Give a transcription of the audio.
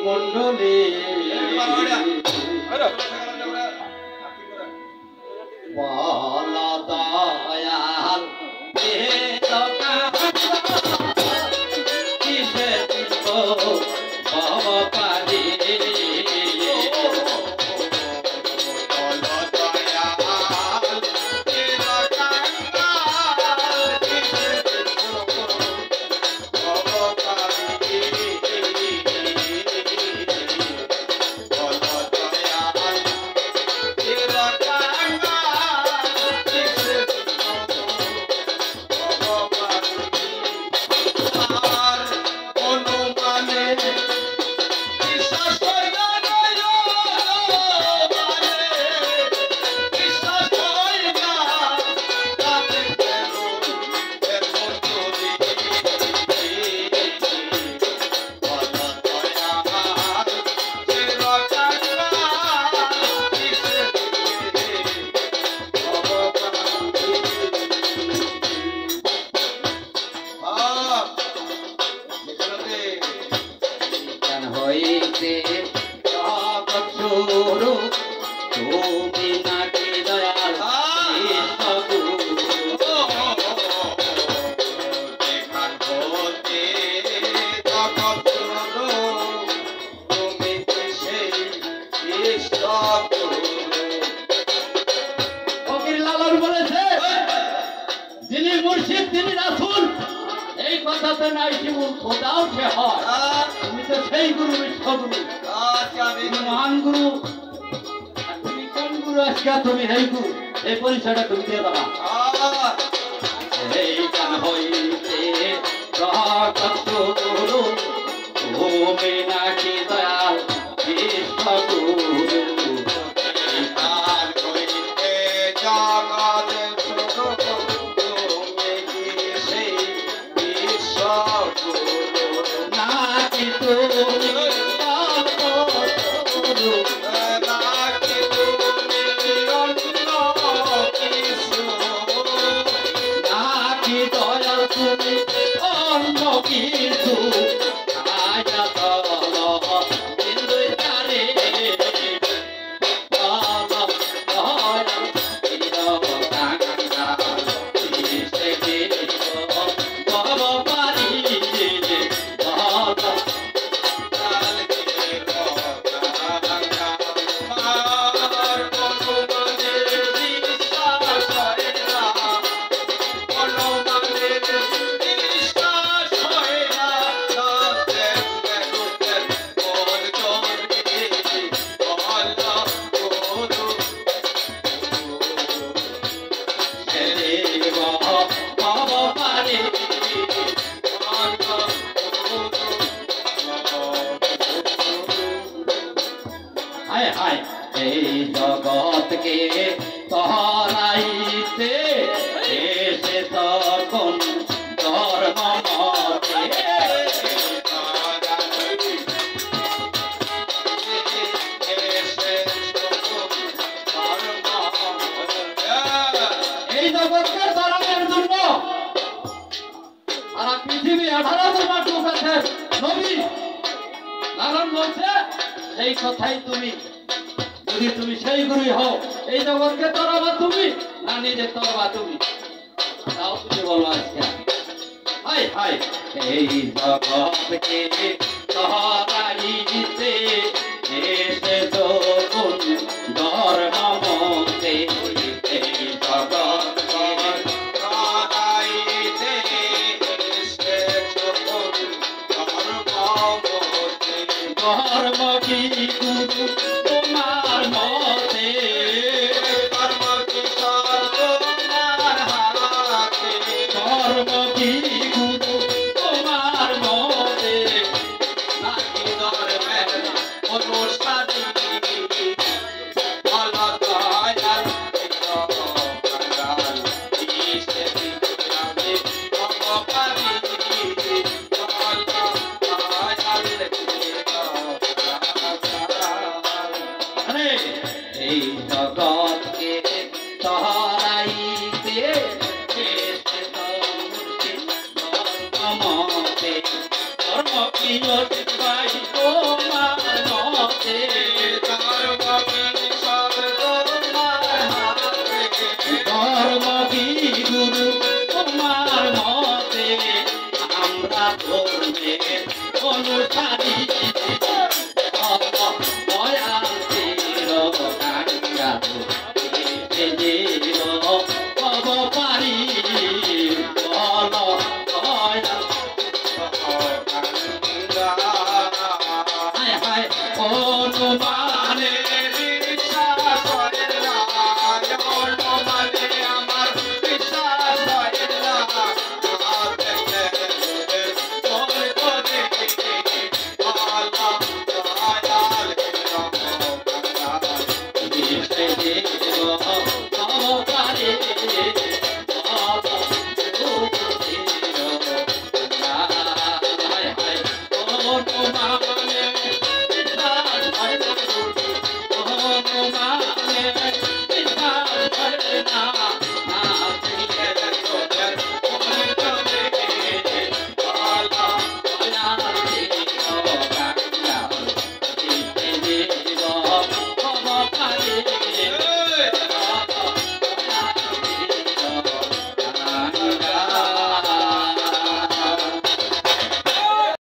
মন্ডলী বলা দয়াল কিসে পারি তুমি এই গুরু এই পরিচয়টা তুমি দিয়ে দাও এই গান হইতে তুমি নাকি দয়াল কৃষ্ণ গুরু নাকি তুমি এই কথাই তুমি যদি তুমি সেই গুরুই হও এই জগৎকে তরাবা তুমি না নিজে তরাবা তুমি তাও তুমি বলো আজকে হাই হাই এই জগৎকে তরাইতে এসে যখন ধর্ম মতে এই জগৎকে তরাইতে এসে যখন ধর্ম মতে ধর্ম কি গুরু তোমার মতে ধর্ম কি তোমার হাতে ধর্ম কি গুরু তোমার মতে নাকি ধর্মের অনুষ্ঠানে এই জগৎকে তরাইতে ধর্ম কি ভাই তোমার তোমার